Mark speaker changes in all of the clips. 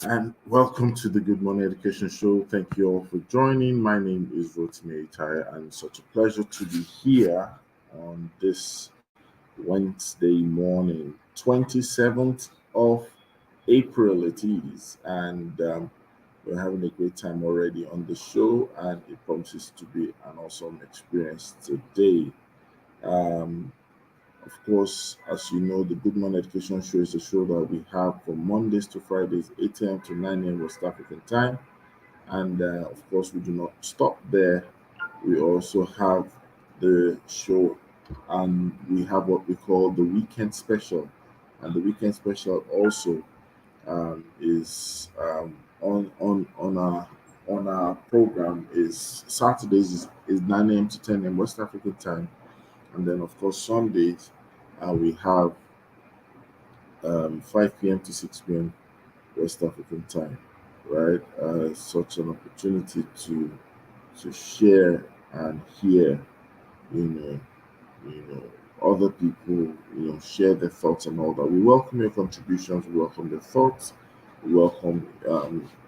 Speaker 1: And welcome to the Good Morning Education Show. Thank you all for joining. My name is Rotimi Itai, and it's such a pleasure to be here on this Wednesday morning, 27th of April. It is, and we're having a great time already on the show, and it promises to be an awesome experience today. Um, of course, as you know, the Good Morning Education Show is a show that we have from Mondays to Fridays, 8 a.m. to 9 a.m. West African time. And of course, we do not stop there. We also have the show, and we have what we call the weekend special. And the weekend special also is on our program is Saturdays is 9 a.m. to 10 a.m. West African time, and then of course Sundays we have 5 p.m. to 6 p.m. West African time, right? Such an opportunity to share and hear, you know, other people, share their thoughts and all that. We welcome your contributions. We welcome your thoughts. We welcome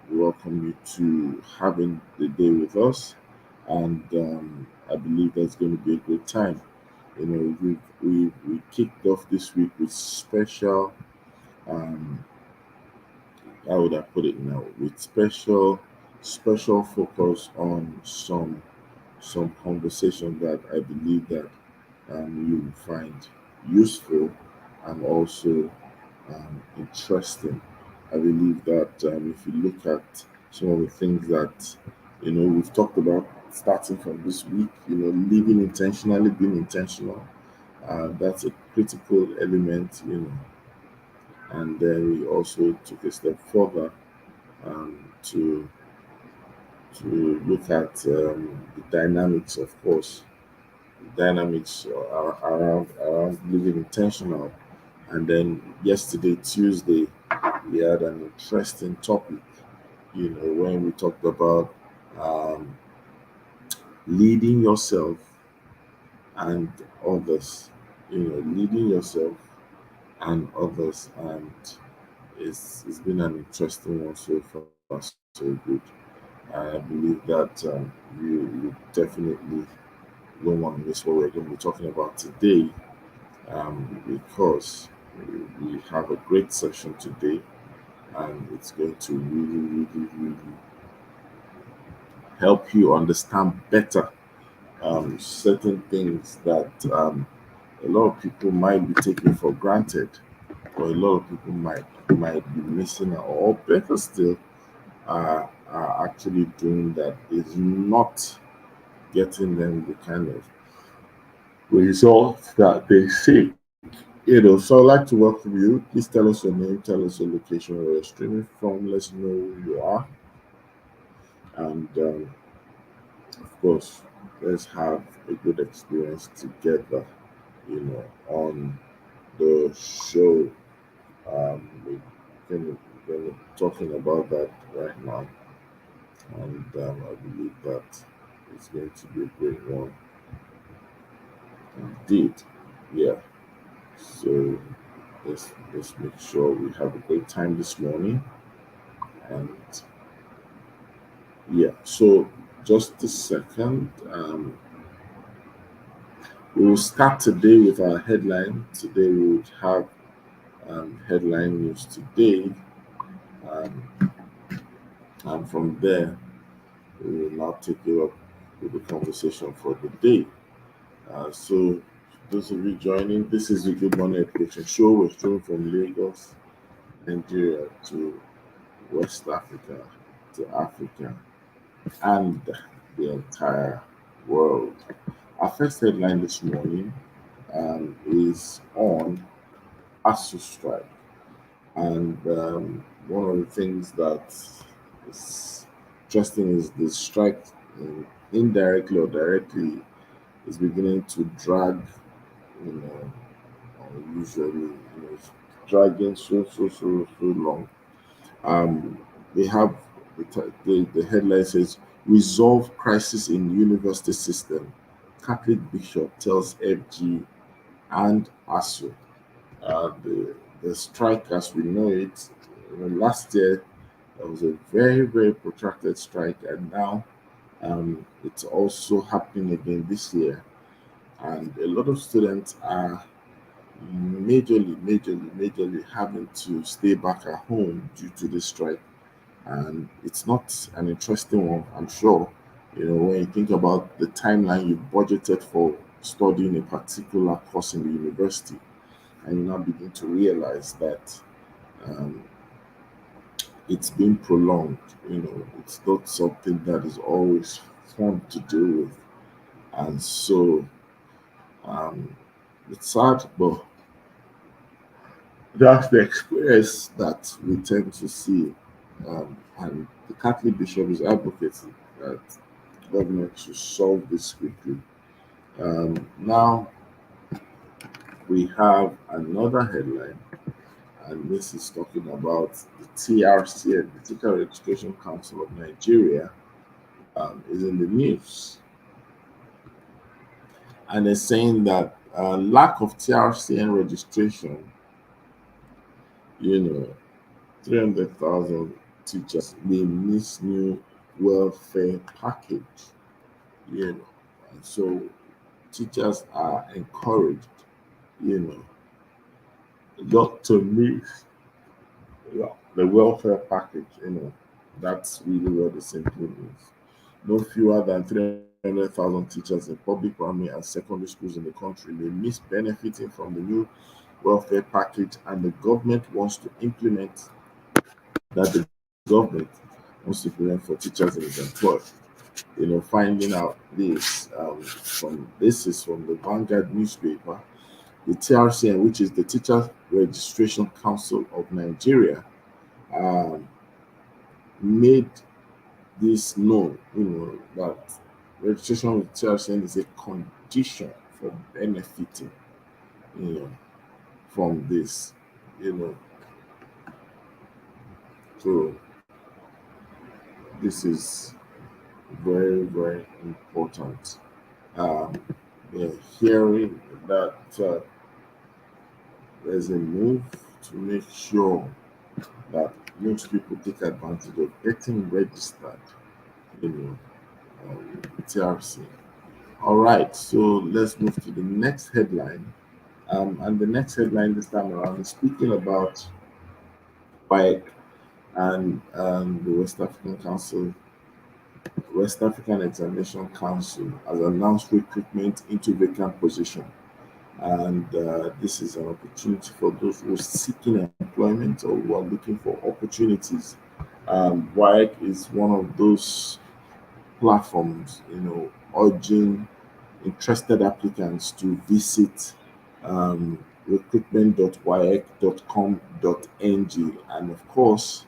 Speaker 1: you to having the day with us, and I believe that's going to be a good time. We kicked off this week with um, how would I put it now? With special focus on some conversation that I believe that you will find useful and also interesting. I believe that if you look at some of the things that we've talked about starting from this week, living intentionally, being intentional, that's a critical element, and then we also took a step further to look at the dynamics, of course, dynamics around living intentional. And then yesterday, Tuesday, we had an interesting topic. When we talked about um, leading yourself and others. Leading yourself and others, and it's been an interesting one so far, so good. I believe that you definitely don't want to miss what we're going to be talking about today, because we have a great session today, and it's going to really, really, really help you understand better certain things that a lot of people might be taking for granted, or a lot of people might be missing, or better still, are actually doing that is not getting them the kind of results that they seek. So I'd like to welcome you. Please tell us your name, tell us your location where you're streaming from, let us know who you are, and of course, let's have a good experience together, on the show. We're talking about that right now, and I believe that it's going to be a great one indeed. Yeah. So let's make sure we have a great time this morning, and yeah. So just a second. We will start today with our headline. Today we would have headline news today, um, and from there we will now take it up with the conversation for the day. So, those of you joining, this is the Good Morning Education Show. We're streaming from Lagos, Nigeria, to West Africa, to Africa, and the entire world. Our first headline this morning is on ASU strike. And one of the things that is interesting is the strike, indirectly or directly, is beginning to drag, usually, it's dragging so long. Um, they have the headline says, "Resolve crisis in university system. Catholic bishop tells FG and ASU." The strike, as we know it, last year There was a very, very protracted strike, and now it's also happening again this year. And a lot of students are majorly having to stay back at home due to this strike. And it's not an interesting one, I'm sure. When you think about the timeline you budgeted for studying a particular course in the university, and you now begin to realize that um, it's been prolonged. It's not something that is always fun to deal with. And so um, it's sad, but that's the experience that we tend to see. And the Catholic Bishop is advocating that government should solve this quickly. Now we have another headline, and this is talking about the TRCN, the Teacher Education Council of Nigeria, is in the news, and it's saying that lack of TRCN registration, you know, 300,000 teachers may miss new welfare package, you know, and so teachers are encouraged, you know, not to miss the welfare package, that's really what it simply means. No fewer than 300,000 teachers in public primary and secondary schools in the country may miss benefiting from the new welfare package, and the government wants to implement that. The government wants to implement for teachers in its employ. Finding out this is from the Vanguard newspaper. The TRCN, which is the Teacher Registration Council of Nigeria, um, made this known, that registration with TRCN is a condition for benefiting, you know, from this, you know. So this is very, very important. Um, yeah, hearing that there's a move to make sure that most people take advantage of getting registered, you know, TRC. All right, so let's move to the next headline. And the next headline this time around is speaking about WAEC and the West African Examination Council has announced recruitment into vacant position. And this is an opportunity for those who are seeking employment or who are looking for opportunities. WAEC is one of those platforms, urging interested applicants to visit recruitment.waec.com.ng. And of course,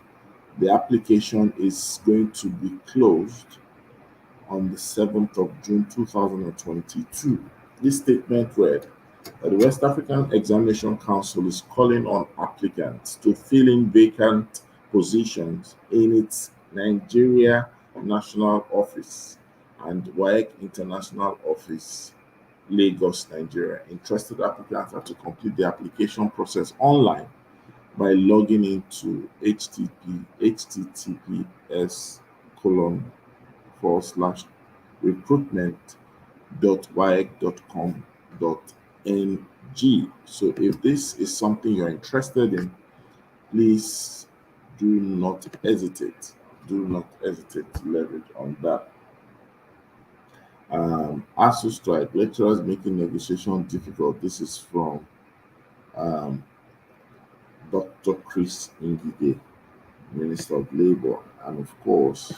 Speaker 1: the application is going to be closed on the 7th of June 2022. This statement read that the West African Examination Council is calling on applicants to fill in vacant positions in its Nigeria National Office and WAEC International Office, Lagos, Nigeria. Interested applicants are to complete the application process online by logging into https colon forward slash recruitment.waec.com.ng. So if this is something you're interested in, please do not hesitate. Do not hesitate to leverage on that. ASU strike, lecturers making negotiation difficult. This is from um, Dr. Chris Ngige, Minister of Labour. And of course,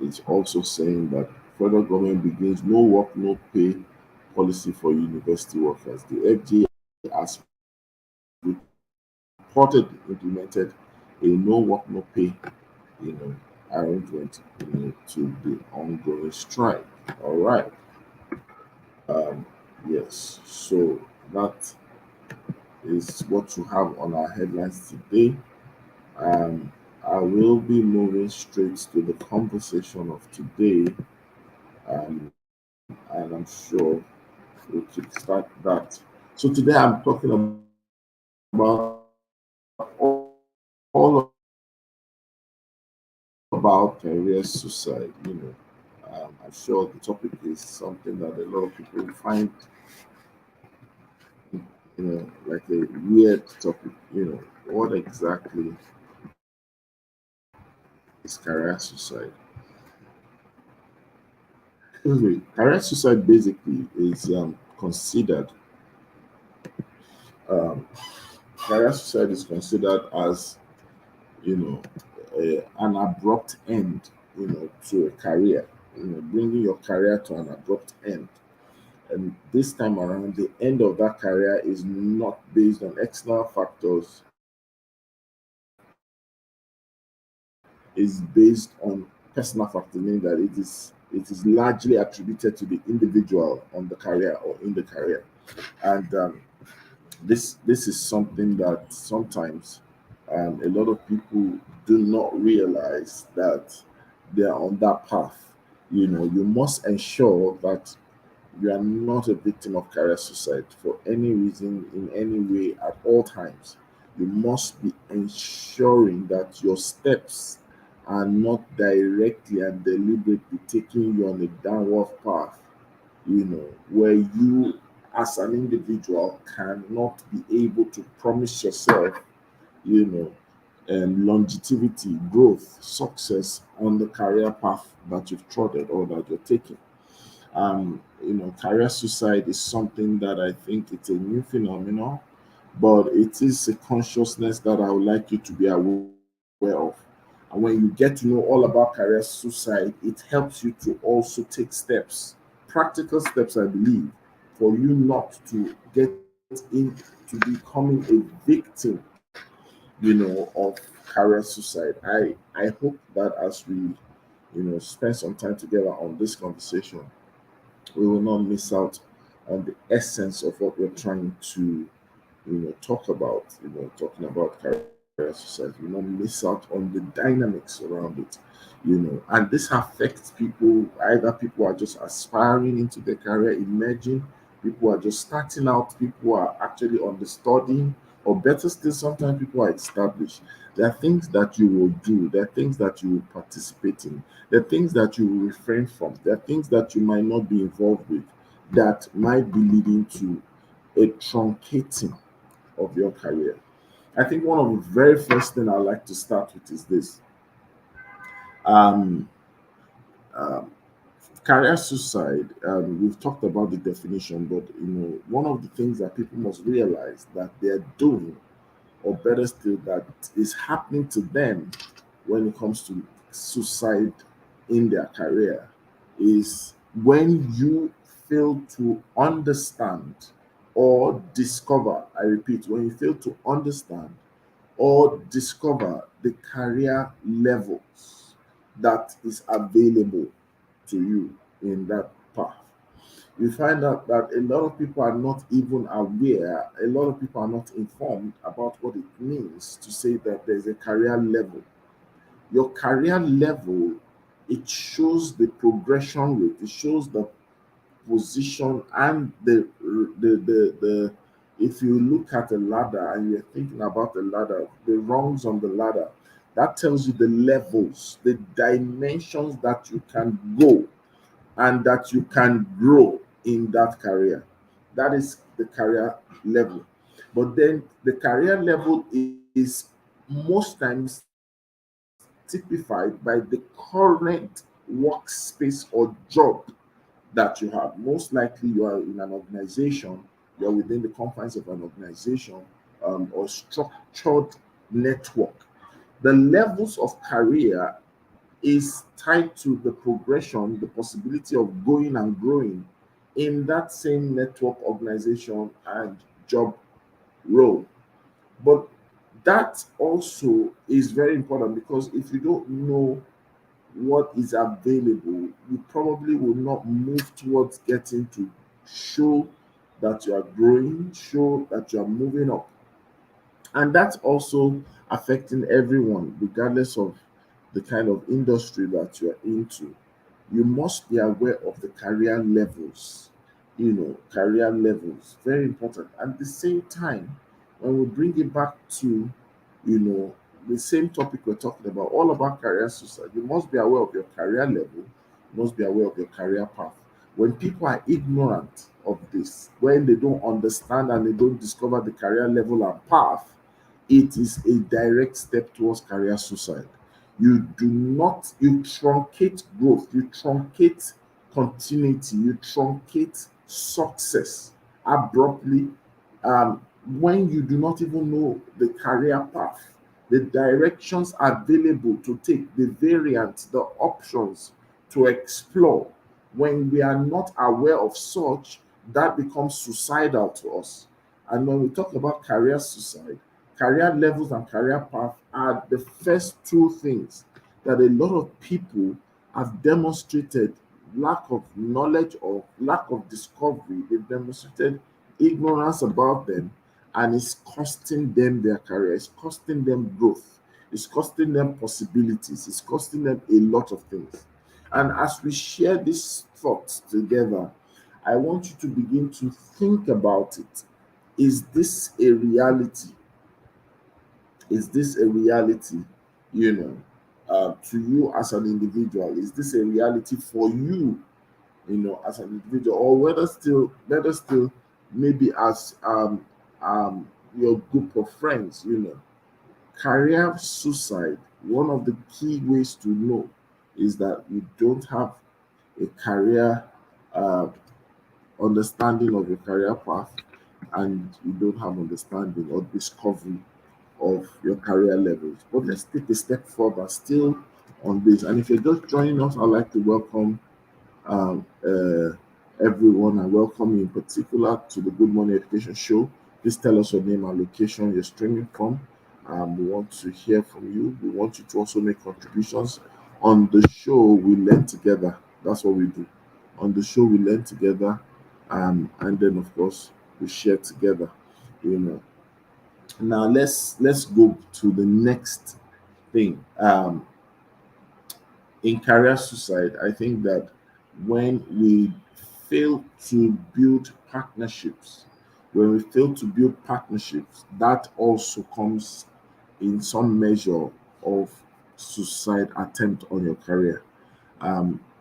Speaker 1: it's also saying that federal government begins no work, no pay policy for university workers. The FGA has reportedly implemented a no work, no pay, you know, arrangement, to the ongoing strike. All right. Yes. So that is what you have on our headlines today. Um, I will be moving straight to the conversation of today, and I'm sure we'll kickstart that. So today I'm talking about all of the about career suicide, I'm sure the topic is something that a lot of people find, like a weird topic. What exactly is career suicide? Anyway, career suicide basically is considered, um, career suicide is considered as, you know, an abrupt end, to a career, bringing your career to an abrupt end. And this time around, the end of that career is not based on external factors, is based on personal factors, meaning that it is largely attributed to the individual on the career or in the career. And this is something that sometimes a lot of people do not realize that they are on that path. You must ensure that you are not a victim of career suicide for any reason, in any way, at all times. You must be ensuring that your steps are not directly and deliberately taking you on a downward path, where you as an individual cannot be able to promise yourself, you know, longevity, growth, success on the career path that you've trodden or that you're taking. Career suicide is something that I think it's a new phenomenon, but it is a consciousness that I would like you to be aware of. And when you get to know all about career suicide, it helps you to also take steps, practical steps, I believe, for you not to get into becoming a victim, of career suicide. I hope that as we, spend some time together on this conversation, we will not miss out on the essence of what we're trying to, talk about, talking about career exercise. We will not miss out on the dynamics around it, and this affects people. Either people are just aspiring into their career, emerging, people are just starting out, people are actually understudying, or better still, sometimes people are established. There are things that you will do, there are things that you will participate in, there are things that you will refrain from, there are things that you might not be involved with that might be leading to a truncating of your career. I think one of the very first thing I like to start with is this. Um, um, Career suicide. We've talked about the definition, but one of the things that people must realize that they're doing, or better still, that is happening to them when it comes to suicide in their career, is when you fail to understand or discover. I repeat, when you fail to understand or discover the career levels that is available to you in that path. You find out that a lot of people are not even aware, a lot of people are not informed about what it means to say that there's a career level. Your career level, it shows the progression rate, it shows the position and the if you look at a ladder and you're thinking about the ladder, the rungs on the ladder, that tells you the levels, the dimensions that you can go and that you can grow in that career. That is the career level. But then the career level is most times typified by the current workspace or job that you have. Most likely, you are in an organization, you're within the confines of an organization, or structured network. The levels of career is tied to the progression, the possibility of going and growing in that same network, organization, and job role. But that also is very important, because if you don't know what is available, you probably will not move towards getting to show that you are growing, show that you are moving up. And that's also affecting everyone, regardless of the kind of industry that you're into. You must be aware of the career levels, career levels, very important. At the same time, when we bring it back to, you know, the same topic we're talking about, all about career suicide. You must be aware of your career level, you must be aware of your career path. When people are ignorant of this, when they don't understand and they don't discover the career level and path, it is a direct step towards career suicide. You do not, you truncate growth, you truncate continuity, you truncate success abruptly, when you do not even know the career path, the directions available to take, the variants, the options to explore. When we are not aware of such, that becomes suicidal to us. And when we talk about career suicide, career levels and career path are the first two things that a lot of people have demonstrated lack of knowledge or lack of discovery. They've demonstrated ignorance about them, and it's costing them their career, it's costing them growth, it's costing them possibilities, it's costing them a lot of things. And as we share these thoughts together, I want you to begin to think about it. Is this a reality? Is this a reality, you know, to you as an individual? Is this a reality for you, as an individual, or whether still maybe as your group of friends, career suicide. One of the key ways to know is that you don't have a career uh, understanding of your career path, and you don't have understanding or discovery of your career levels. But let's take a step further still on this. And if you're just joining us, I'd like to welcome um, uh, everyone and welcome you in particular to the Good Morning Education Show. Please tell us your name and location you're streaming from. We want to hear from you. We want you to also make contributions. On the show, we learn together. That's what we do. On the show, we learn together, and then of course we share together. You know. Now let's go to the next thing. In career suicide, I think that when we fail to build partnerships, that also comes in some measure of suicide attempt on your career.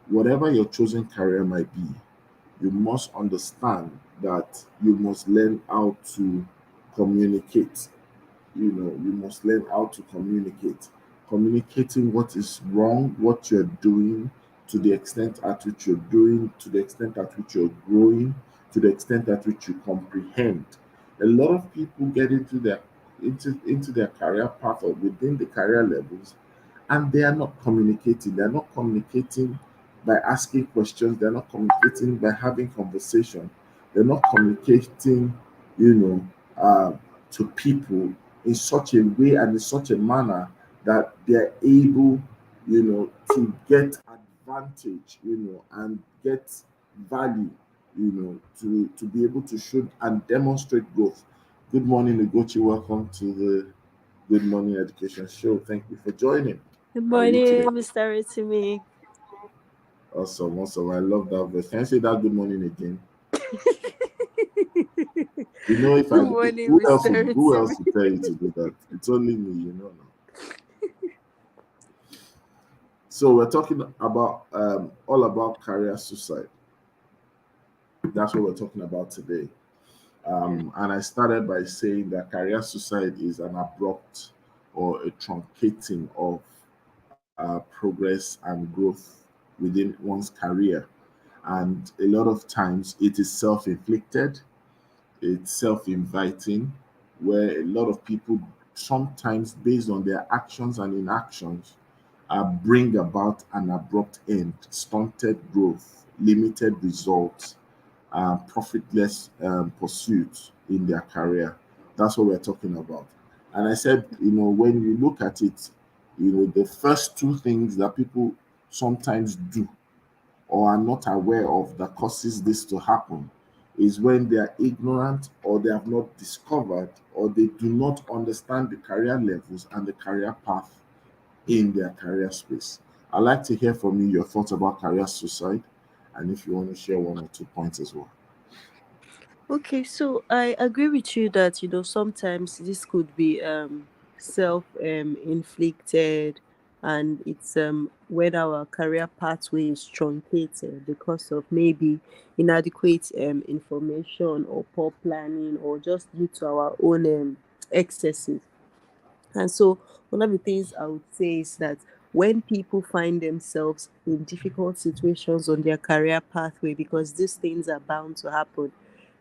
Speaker 1: Whatever your chosen career might be, you must understand that you must learn how to communicate. You must learn how to communicate. Communicating what is wrong, what you're doing, to the extent at which you're doing, to the extent at which you're growing, to the extent at which you comprehend. A lot of people get into their career path or within the career levels, and they are not communicating. They're not communicating by asking questions. They're not communicating by having conversation. They're not communicating, you know, to people in such a way and in such a manner that they're able, to get advantage, and get value, to be able to show and demonstrate growth. Good morning, Ugochi. Welcome to the Good Morning Education Show. Thank you for joining.
Speaker 2: Good
Speaker 1: How are you today?
Speaker 2: morning, Mr. Ritimi.
Speaker 1: Awesome, awesome. I love that voice. Can I say that good morning again? If I
Speaker 2: Good morning,
Speaker 1: who else
Speaker 2: Mr.
Speaker 1: would who
Speaker 2: Ritimi.
Speaker 1: else would tell you to do that? It's only me, now. So we're talking about all about career suicide. That's what we're talking about today.
Speaker 2: Yeah.
Speaker 1: And I started by saying that career suicide is an abrupt or a truncating of progress and growth within one's career. And a lot of times it is self inflicted, it's self inviting, where a lot of people, sometimes based on their actions and inactions, bring about an abrupt end, stunted growth, limited results, profitless pursuits in their career. That's what we're talking about. And I said, when you look at it, the first two things that people sometimes do or are not aware of that causes this to happen is when they are ignorant or they have not discovered or they do not understand the career levels and the career path in their career space. I'd like to hear from you your thoughts about career suicide and if you want to share one or two points as well.
Speaker 2: Okay, so I agree with you that sometimes this could be self inflicted, and it's when our career pathway is truncated because of maybe inadequate information or poor planning, or just due to our own excesses. And so, one of the things I would say is that when people find themselves in difficult situations on their career pathway, because these things are bound to happen,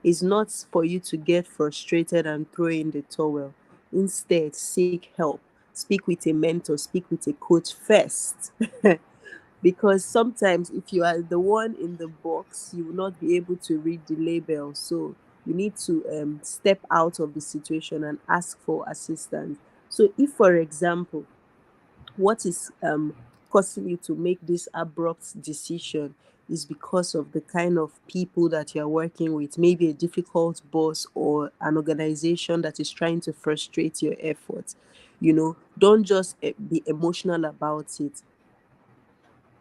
Speaker 2: is not for you to get frustrated and throw in the towel. Instead, seek help. Speak with a mentor, speak with a coach first. Because sometimes if you are the one in the box, you will not be able to read the label. So you need to step out of the situation and ask for assistance. So if, for example, what is causing you to make this abrupt decision is because of the kind of people that you're working with, maybe a difficult boss or an organization that is trying to frustrate your efforts, don't just be emotional about it.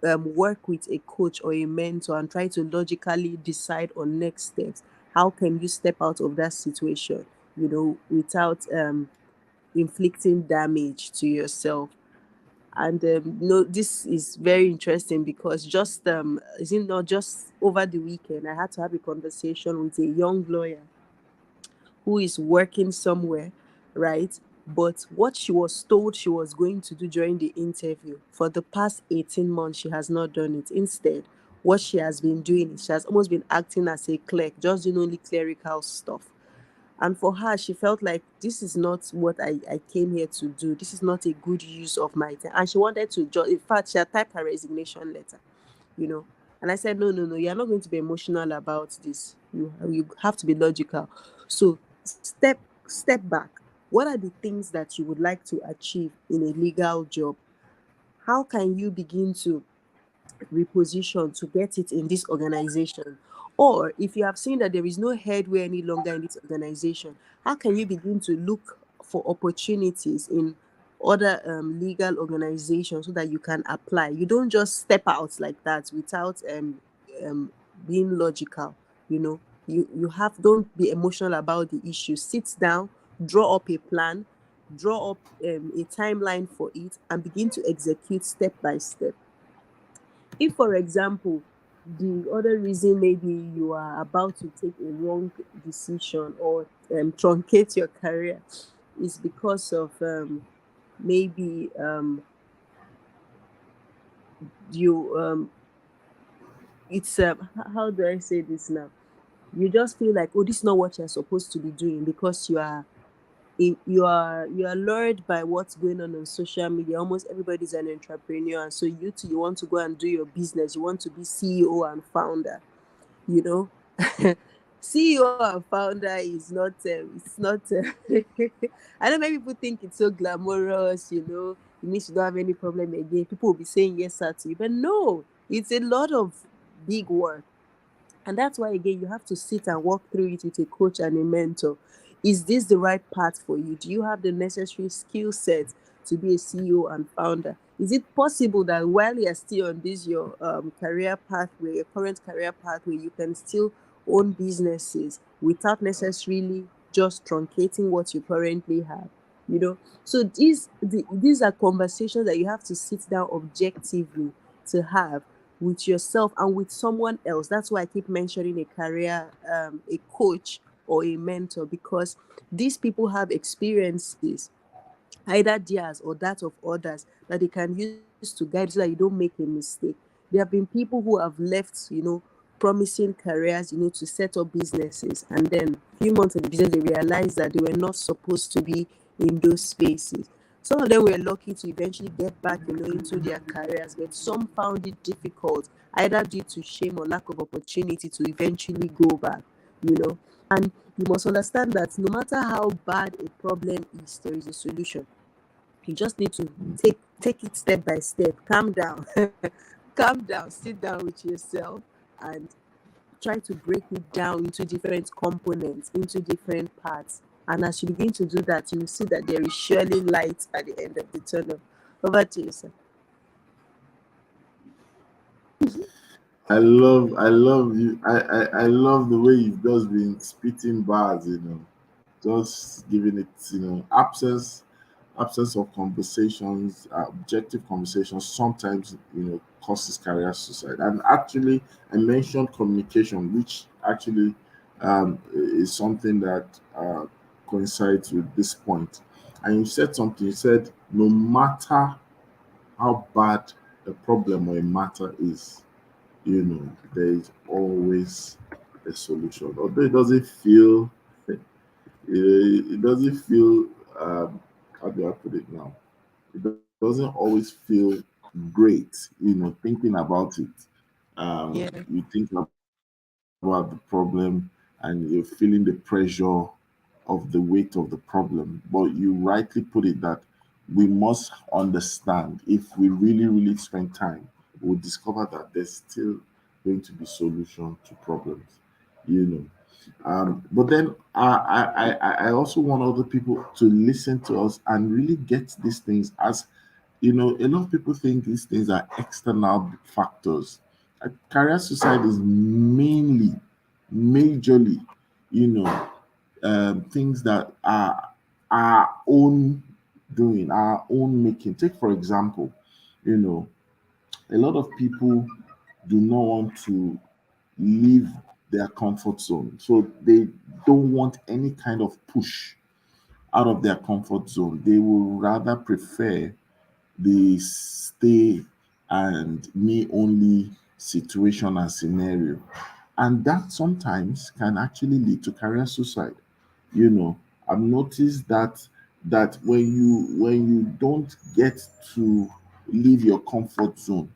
Speaker 2: Work with a coach or a mentor and try to logically decide on next steps. How can you step out of that situation, without inflicting damage to yourself? And this is very interesting because just is it not just over the weekend I had to have a conversation with a young lawyer who is working somewhere, right? But what she was told she was going to do during the interview, for the past 18 months, she has not done it. Instead, what she has been doing is she has almost been acting as a clerk, just doing only clerical stuff. And for her, she felt like this is not what I came here to do. This is not a good use of my time. And she wanted to, in fact, she had typed her resignation letter, you know. And I said, no, no, no, you're not going to be emotional about this. You have to be logical. So step back. What are the things that you would like to achieve in a legal job? How can you begin to reposition to get it in this organization? Or if you have seen that there is no headway any longer in this organization, how can you begin to look for opportunities in other legal organizations so that you can apply? You don't just step out like that without um, being logical. You have, don't be emotional about the issue. Sit down, draw up a plan, draw up a timeline for it, and begin to execute step by step. If, for example, the other reason maybe you are about to take a wrong decision or truncate your career is because of maybe you it's how do I say this now? You just feel like, oh, this is not what you're supposed to be doing, because you are lured by what's going on social media. Almost everybody's an entrepreneur, and so you too, you want to go and do your business. You want to be CEO and founder. you know CEO and founder is not it's not I know many people think it's so glamorous. It means you don't have any problem again. People will be saying yes sir to you, but no, it's a lot of big work. And that's why, again, you have to sit and walk through it with a coach and a mentor. Is this the right path for you? Do you have the necessary skill set to be a CEO and founder? Is it possible that while you're still on this your career pathway, your current career pathway, you can still own businesses without necessarily just truncating what you currently have? So these are conversations that you have to sit down objectively to have with yourself and with someone else. That's why I keep mentioning a coach or a mentor, because these people have experiences, either theirs or that of others, that they can use to guide you so that you don't make a mistake. There have been people who have left, promising careers, to set up businesses, and then a few months in the business, they realized that they were not supposed to be in those spaces. Some of them were lucky to eventually get back, into their careers, but some found it difficult, either due to shame or lack of opportunity to eventually go back, And you must understand that no matter how bad a problem is, there is a solution. You just need to take it step by step. Calm down. Calm down, sit down with yourself and try to break it down into different components, into different parts. And as you begin to do that, you will see that there is surely light at the end of the tunnel. Over to you, sir.
Speaker 1: I love you. I love the way you've just been spitting bars, just giving it, absence absence of conversations, objective conversations, sometimes causes career suicide. And actually, I mentioned communication, which actually is something that coincides with this point. And you said something. You said no matter how bad a problem or a matter is, there is always a solution. Although it doesn't feel how do I put it now? It doesn't always feel great, thinking about it.
Speaker 2: Yeah.
Speaker 1: You think about the problem and you're feeling the pressure of the weight of the problem. But you rightly put it that we must understand, if we really, really spend time, we'll discover that there's still going to be solution to problems. You know. But then I also want other people to listen to us and really get these things as a lot of people think these things are external factors. Career suicide is majorly, you know, things that are our own doing, our own making. Take, for example, you know, a lot of people do not want to leave their comfort zone. So they don't want any kind of push out of their comfort zone. They will rather prefer the stay and me only situation and scenario. And that sometimes can actually lead to career suicide. You know, I've noticed that when you don't get to leave your comfort zone,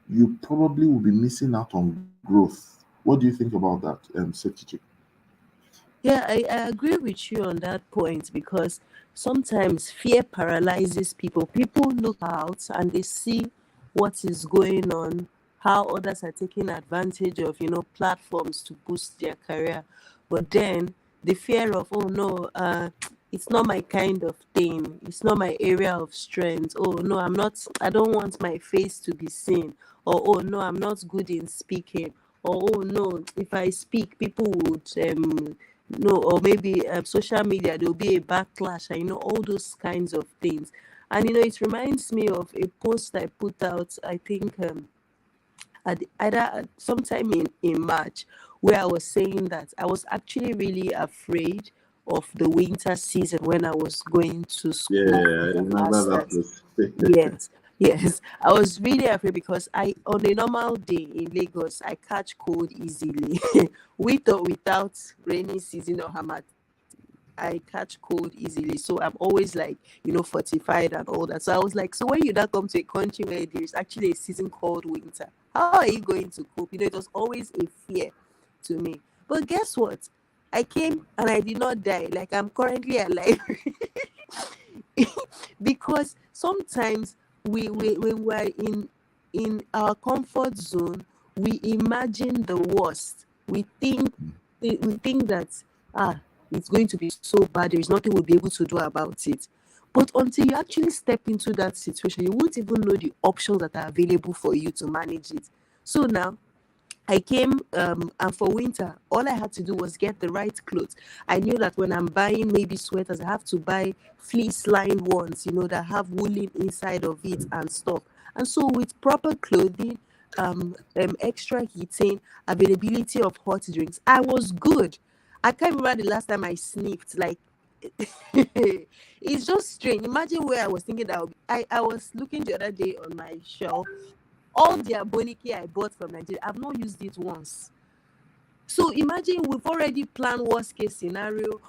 Speaker 1: you probably will be missing out on growth. What do you think about that, Sekichi?
Speaker 2: Yeah, I agree with you on that point because sometimes fear paralyzes people. People look out and they see what is going on, how others are taking advantage of, platforms to boost their career. But then the fear of, oh no, it's not my kind of thing. It's not my area of strength. Oh no, I don't want my face to be seen. Or oh no, I'm not good in speaking. Or oh no, if I speak, people would no, or maybe social media, there'll be a backlash, and all those kinds of things. And it reminds me of a post I put out, I think sometime in March, where I was saying that I was actually really afraid of the winter season when I was going to
Speaker 1: Yeah,
Speaker 2: school for
Speaker 1: I
Speaker 2: the
Speaker 1: remember that
Speaker 2: masters.
Speaker 1: place.
Speaker 2: Yes, yes. I was really afraid because on a normal day in Lagos, I catch cold easily, with or without rainy season or hammer. I catch cold easily. So I'm always like, fortified and all that. So I was like, so when you now come to a country where there's actually a season called winter, how are you going to cope? It was always a fear to me. But guess what? I came and I did not die. Like I'm currently alive. Because sometimes when we're in our comfort zone, we imagine the worst. We think that it's going to be so bad, there's nothing we'll be able to do about it. But until you actually step into that situation, you won't even know the options that are available for you to manage it. So now I came, and for winter, all I had to do was get the right clothes. I knew that when I'm buying maybe sweaters, I have to buy fleece lined ones, that have woolen inside of it and stuff. And so with proper clothing, extra heating, availability of hot drinks, I was good. I can't remember the last time I sniffed. Like, it's just strange. Imagine where I was thinking that I was looking the other day on my shelf, all the aboniki I bought from Nigeria, I've not used it once. So imagine we've already planned worst case scenario,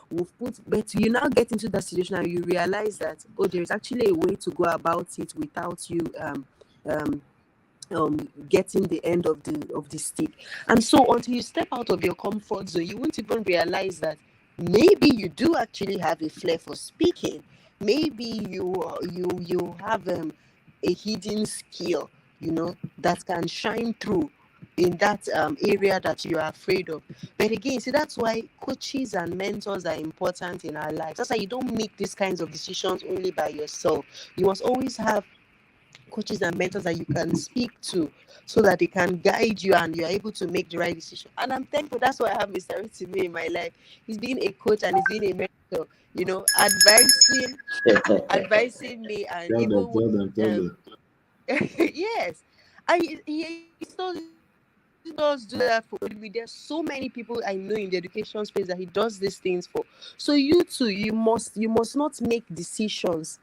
Speaker 2: but you now get into that situation and you realize that, oh, there's actually a way to go about it without you um, getting the end of the stick. And so until you step out of your comfort zone, you won't even realize that maybe you do actually have a flair for speaking. Maybe you have a hidden skill, that can shine through in that area that you are afraid of. But again, see, that's why coaches and mentors are important in our lives. That's why you don't make these kinds of decisions only by yourself. You must always have coaches and mentors that you can speak to so that they can guide you and you're able to make the right decision. And I'm thankful. That's why I have Mr. Rotimi in my life. He's been a coach and he's been a mentor, advising me, and
Speaker 1: Tell them,
Speaker 2: even
Speaker 1: tell them, tell them.
Speaker 2: yes, he does do that for me. There's so many people I know in the education space that he does these things for. So you too, you must not make decisions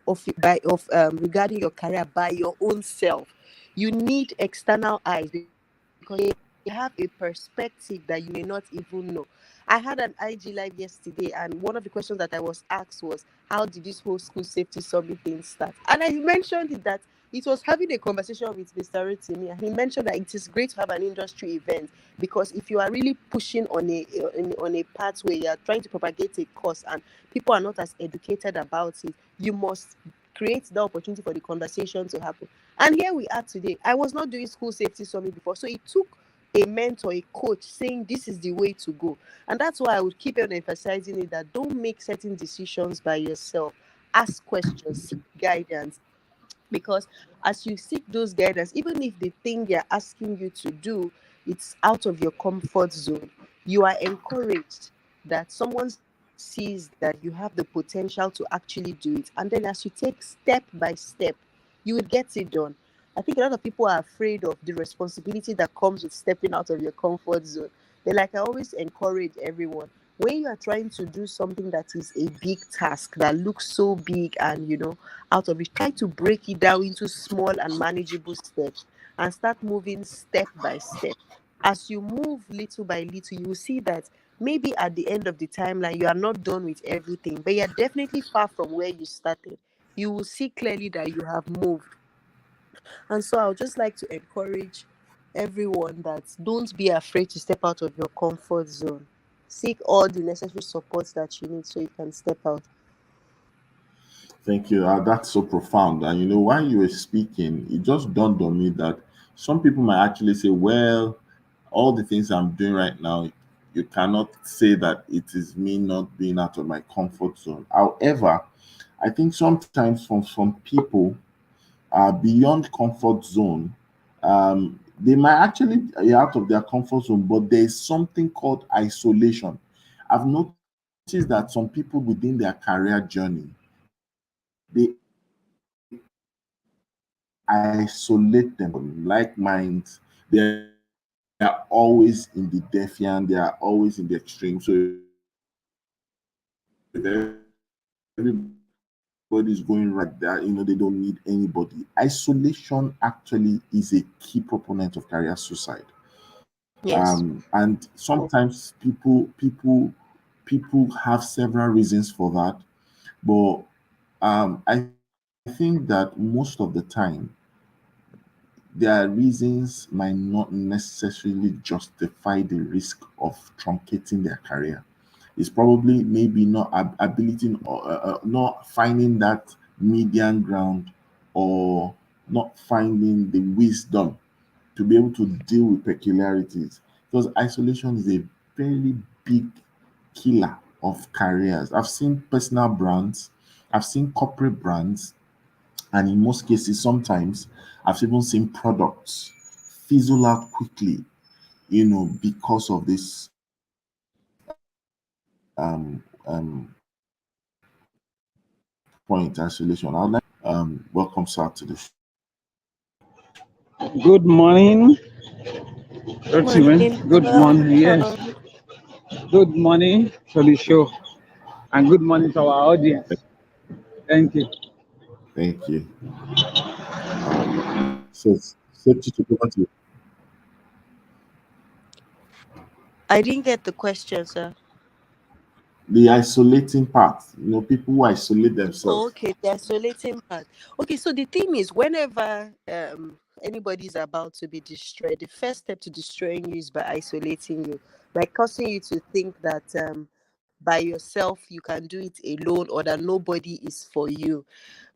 Speaker 2: regarding your career by your own self. You need external eyes because they have a perspective that you may not even know. I had an IG live yesterday, and one of the questions that I was asked was, how did this whole school safety summit thing start? And I mentioned it that it was having a conversation with Mr. Rotimi, and he mentioned that it is great to have an industry event, because if you are really pushing on a path where you are trying to propagate a cause and people are not as educated about it, you must create the opportunity for the conversation to happen. And here we are today. I was not doing school safety summit before, so it took a mentor, a coach saying this is the way to go. And that's why I would keep on emphasizing it, that don't make certain decisions by yourself. Ask questions, seek guidance, because as you seek those guidance, even if the thing they're asking you to do, it's out of your comfort zone, you are encouraged that someone sees that you have the potential to actually do it. And then as you take step by step, you will get it done. I think a lot of people are afraid of the responsibility that comes with stepping out of your comfort zone. They, like I always encourage everyone, when you are trying to do something that is a big task that looks so big and out of it, try to break it down into small and manageable steps and start moving step by step. As you move little by little, you will see that maybe at the end of the timeline you are not done with everything, but you're definitely far from where you started. You will see clearly that you have moved. And so I would just like to encourage everyone that don't be afraid to step out of your comfort zone. Seek all the necessary supports that you need so you can step out.
Speaker 1: Thank you. That's so profound. And while you were speaking, it just dawned on me that some people might actually say, well, all the things I'm doing right now, you cannot say that it is me not being out of my comfort zone. However, I think sometimes from some people beyond comfort zone, they might actually be out of their comfort zone, but there's something called isolation. I've noticed that some people within their career journey, they isolate them like minds. They are always in the defiant, they are always in the extreme. So if everybody's going right there, they don't need anybody. Isolation actually is a key proponent of career suicide.
Speaker 2: Yes.
Speaker 1: And sometimes people have several reasons for that, but I think that most of the time their reasons might not necessarily justify the risk of truncating their career. It's probably maybe not ability or not finding that median ground, or not finding the wisdom to be able to deal with peculiarities. Because isolation is a very big killer of careers. I've seen personal brands, I've seen corporate brands, and in most cases, sometimes I've even seen products fizzle out quickly, because of this point isolation. I'd like welcome Sir to the show.
Speaker 3: Good morning,
Speaker 2: Morning.
Speaker 3: Rotimi. Good morning. Yes.
Speaker 2: Welcome.
Speaker 3: Good morning to the show, and good morning to our audience. Thank you.
Speaker 1: Thank you. So, safety to over to you.
Speaker 2: I didn't get the question, sir.
Speaker 1: The isolating part, people who isolate
Speaker 2: Oh,
Speaker 1: themselves.
Speaker 2: okay, the isolating part. Okay, so the thing is, whenever anybody is about to be destroyed, the first step to destroying you is by isolating you, by causing you to think that by yourself you can do it alone, or that nobody is for you.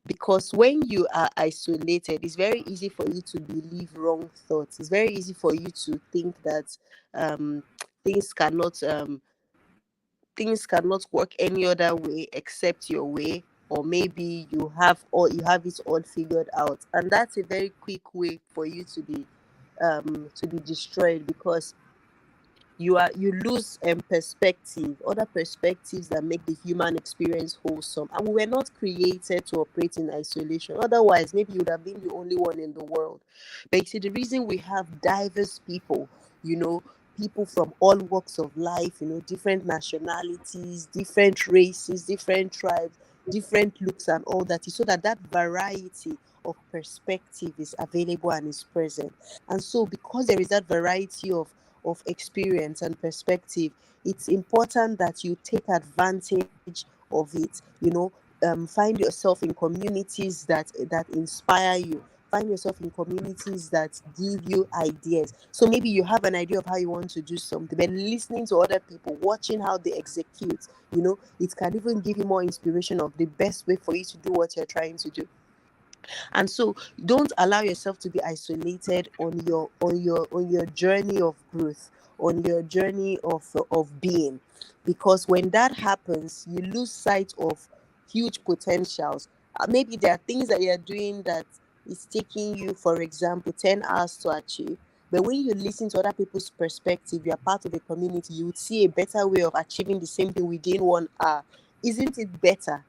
Speaker 2: Because when you are isolated, it's very easy for you to believe wrong thoughts. It's very easy for you to think that um, things cannot things cannot work any other way except your way, or maybe you have it all figured out, and that's a very quick way for you to be destroyed, because you lose perspective, other perspectives that make the human experience wholesome. And we were not created to operate in isolation. Otherwise, maybe you would have been the only one in the world. But you see, the reason we have diverse people, you know, people from all walks of life, different nationalities, different races, different tribes, different looks, and all that is so that that variety of perspective is available and is present. And so, because there is that variety of experience and perspective, it's important that you take advantage of it. Find yourself in communities that inspire you. Find yourself in communities that give you ideas. So maybe you have an idea of how you want to do something, but listening to other people, watching how they execute, it can even give you more inspiration of the best way for you to do what you're trying to do. And so don't allow yourself to be isolated on your journey of growth, on your journey of being, because when that happens, you lose sight of huge potentials. Maybe there are things that you're doing that is taking you, for example, 10 hours to achieve. But when you listen to other people's perspective, you're part of a community, you would see a better way of achieving the same thing within 1 hour. Isn't it better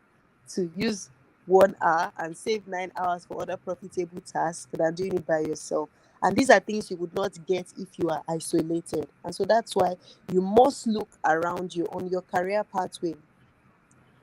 Speaker 2: to use 1 hour and save 9 hours for other profitable tasks than doing it by yourself? And these are things you would not get if you are isolated. And so that's why you must look around you on your career pathway.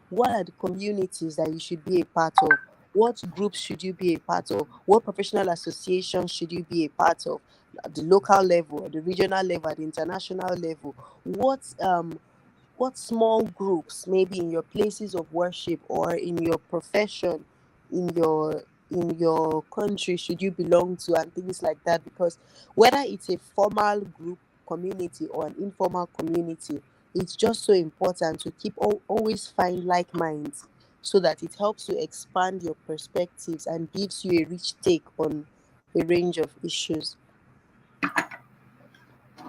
Speaker 2: What are the communities that you should be a part of? What groups should you be a part of? What professional associations should you be a part of? At the local level, at the regional level, at the international level? What small groups, maybe in your places of worship or in your profession, in your country, should you belong to, and things like that? Because whether it's a formal group community or an informal community, it's just so important to always find like minds, so that it helps to expand your perspectives and gives you a rich take on a range of issues.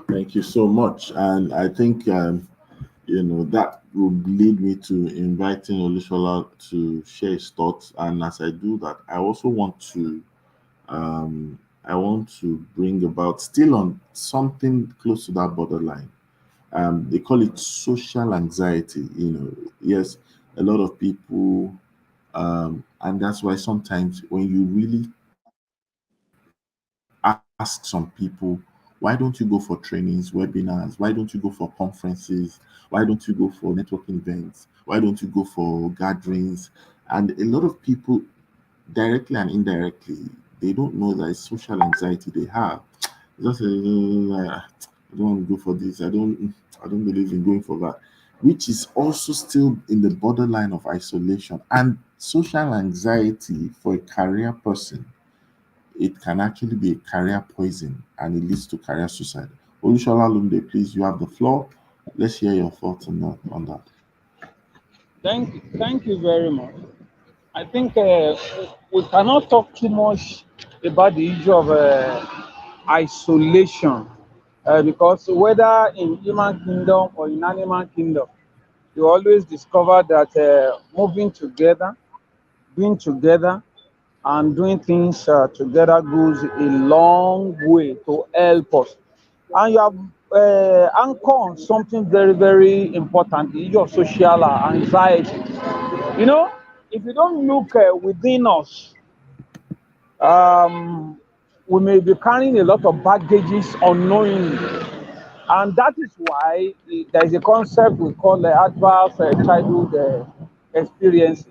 Speaker 1: Thank you so much. And I think that would lead me to inviting Olushola to share his thoughts. And as I do that, I want to bring about, still on something close to that borderline. They call it social anxiety. Yes, a lot of people, and that's why sometimes when you really ask some people, why don't you go for trainings, webinars? Why don't you go for conferences? Why don't you go for networking events? Why don't you go for gatherings? And a lot of people, directly and indirectly, they don't know that it's social anxiety they have. They just say, I don't want to go for this. I don't believe in going for that, which is also still in the borderline of isolation. And social anxiety for a career person, it can actually be a career poison, and it leads to career suicide. Olushola Lumde, please, you have the floor. Let's hear your thoughts on that.
Speaker 3: Thank you very much. I think we cannot talk too much about the issue of isolation, because whether in human kingdom or in animal kingdom, you always discover that moving together, being together, and doing things together goes a long way to help us. And you have anchored on something very, very important, the issue of social anxiety. You know, if you don't look within us, um, we may be carrying a lot of baggages unknowingly. And that is why there is a concept we call the adverse childhood experiences.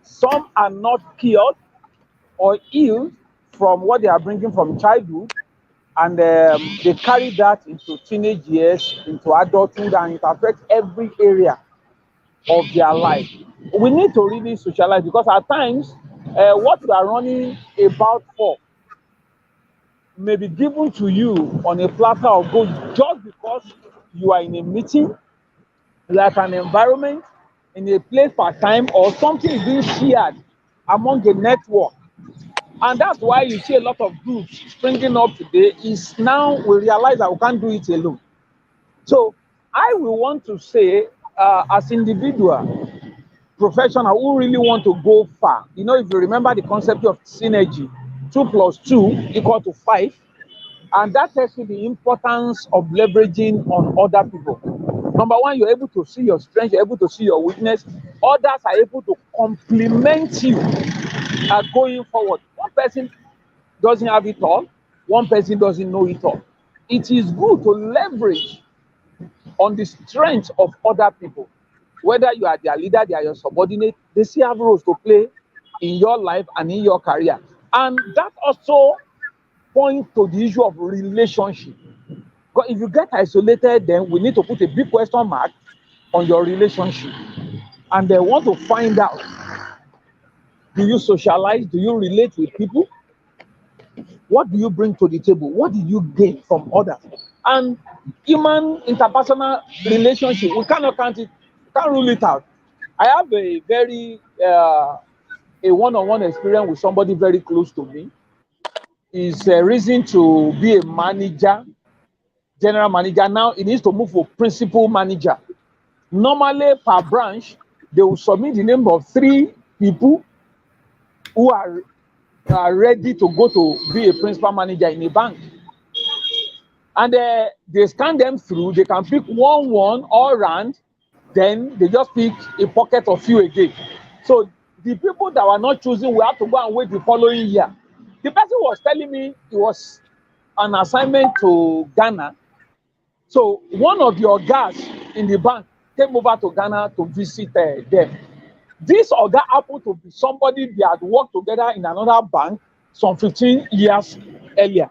Speaker 3: Some are not cured or healed from what they are bringing from childhood, and they carry that into teenage years, into adulthood, and it affects every area of their life. We need to really socialize, because at times, what you are running about for may be given to you on a platter of gold just because you are in a meeting, like an environment, in a place part time, or something is being shared among a network. And that's why you see a lot of groups springing up today. Is now we realize that we can't do it alone. So I will want to say, as individual, professional who really want to go far, you know, if you remember the concept of synergy, 2 plus 2 equal to 5, and that tells you the importance of leveraging on other people. Number one, you're able to see your strength, you're able to see your weakness. Others are able to complement you going forward. One person doesn't have it all, one person doesn't know it all. It is good to leverage on the strength of other people. Whether you are their leader, they are your subordinate, they still have roles to play in your life and in your career. And that also points to the issue of relationship. Because if you get isolated, then we need to put a big question mark on your relationship. And they want to find out, do you socialize? Do you relate with people? What do you bring to the table? What do you gain from others? And human interpersonal relationship, we cannot count it, can't rule it out. I have a very a one-on-one experience with somebody very close to me. Is a reason to be a manager, general manager. Now he needs to move for principal manager. Normally per branch, they will submit the name of 3 people who are ready to go to be a principal manager in a bank. And they scan them through, they can pick one all round, then they just pick a pocket of few again. So the people that were not choosing will have to go and wait the following year. The person was telling me it was an assignment to Ghana. So one of your guys in the bank came over to Ghana to visit them. This Oga happened to be somebody they had worked together in another bank some 15 years earlier.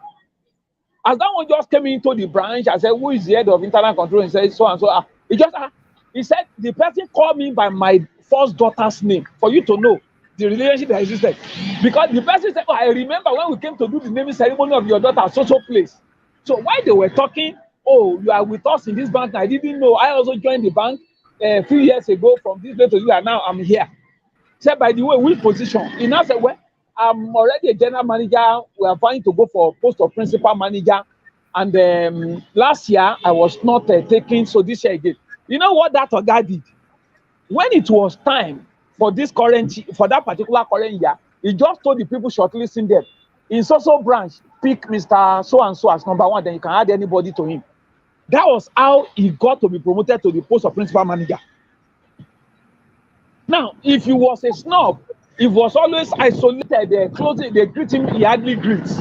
Speaker 3: As that one just came into the branch, I said, who is the head of internal control? He said, so and so. He said, the person called me by my first daughter's name for you to know the relationship that existed. Because the person said, oh, I remember when we came to do the naming ceremony of your daughter at social place. So while they were talking, oh, you are with us in this bank. I didn't know. I also joined the bank a few years ago from this place to you, and now I'm here. He said, by the way, which position? He now said, well, I'm already a general manager. We are trying to go for a post of principal manager. And last year, I was not taken, so this year again. You know what that guy did? When it was time for that particular current year, he just told the people shortlisting them. In social branch, pick Mr. So-and-so as number 1, then you can add anybody to him. That was how he got to be promoted to the post of principal manager. Now, if he was a snob, he was always isolated, closing, they greet him, he hardly greets.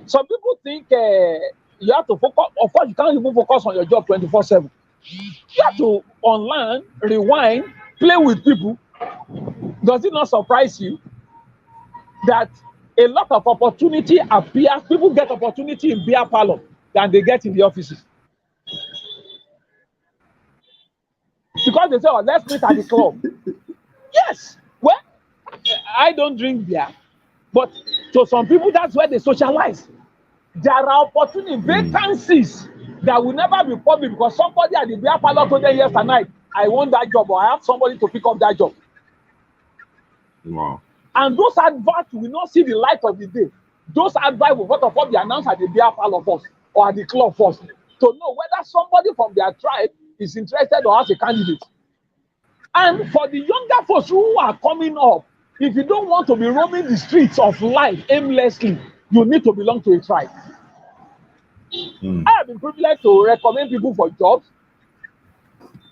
Speaker 3: Some people think you have to focus, of course, you can't even focus on your job 24/7. You have to unlearn, rewind, play with people. Does it not surprise you that a lot of opportunity appears, people get opportunity in beer parlor than they get in the offices? Because they say, oh, let's meet at the club. Yes, well, I don't drink beer, but to some people, that's where they socialize. There are opportunity vacancies that will never be public because somebody at the beer parlor told them yesterday night, I want that job, or I have somebody to pick up that job.
Speaker 1: Wow.
Speaker 3: And those adverts will not see the light of the day. Those adverts will first of all be announced at the beer parlor first or at the club first to know whether somebody from their tribe is interested or has a candidate. And for the younger folks who are coming up, if you don't want to be roaming the streets of life aimlessly, you need to belong to a tribe. I have been privileged to recommend people for jobs.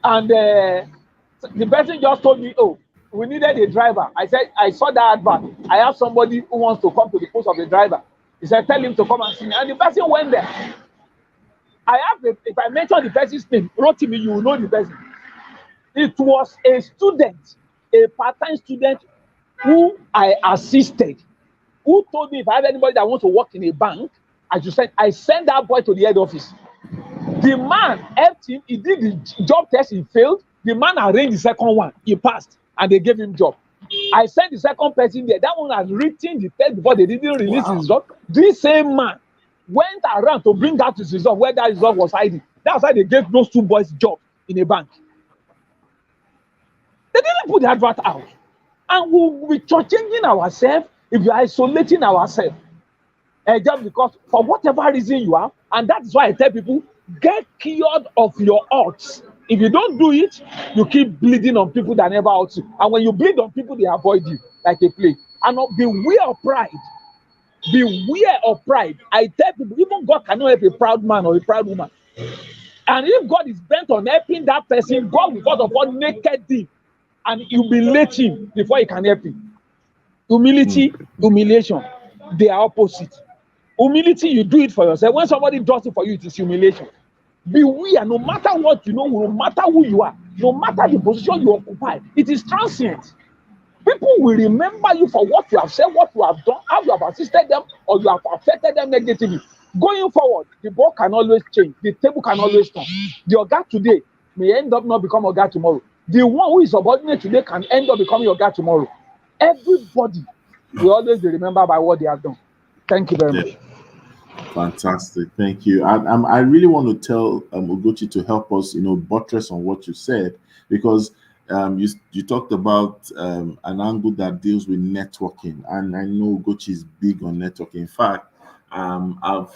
Speaker 3: And the person just told me, oh, we needed a driver. I said, I saw that advert. I have somebody who wants to come to the post of the driver. He said, tell him to come and see me. And the person went there. If I mention the person's name, wrote to me, you will know the person. It was a student, a part-time student who I assisted, who told me if I have anybody that wants to work in a bank, I sent that boy to the head office. The man helped him. He did the job test. He failed. The man arranged the second one. He passed, and they gave him job. I sent the second person there. That one had written the test before they didn't release his result. This same man went around to bring out his result where that result was hiding. That's why they gave those 2 boys job in a bank. They didn't put the advert out. And we'll be changing ourselves if you're isolating ourselves. Just because for whatever reason you have, and that is why I tell people, get cured of your odds If you don't do it, you keep bleeding on people that never ought to. And when you bleed on people, they avoid you like a plague. And beware of pride. Beware of pride. I tell people, even God cannot help a proud man or a proud woman. And if God is bent on helping that person, God will first of all naked him and humiliate him before he can help him. Humility, humiliation, they are opposite. Humility, you do it for yourself. When somebody does it for you, it is humiliation. Beware, no matter what you know, no matter who you are, no matter the position you occupy, it is transient. People will remember you for what you have said, what you have done, how you have assisted them, or you have affected them negatively. Going forward, the ball can always change, the table can always turn. The Oga today may end up not become Oga tomorrow. The one who is subordinate today can end up becoming Oga tomorrow. Everybody will always be remembered by what they have done. Thank you very much.
Speaker 1: Fantastic, thank you. I really want to tell Ugochi to help us, buttress on what you said, because you talked about an angle that deals with networking, and I know Ugochi is big on networking. In fact, I've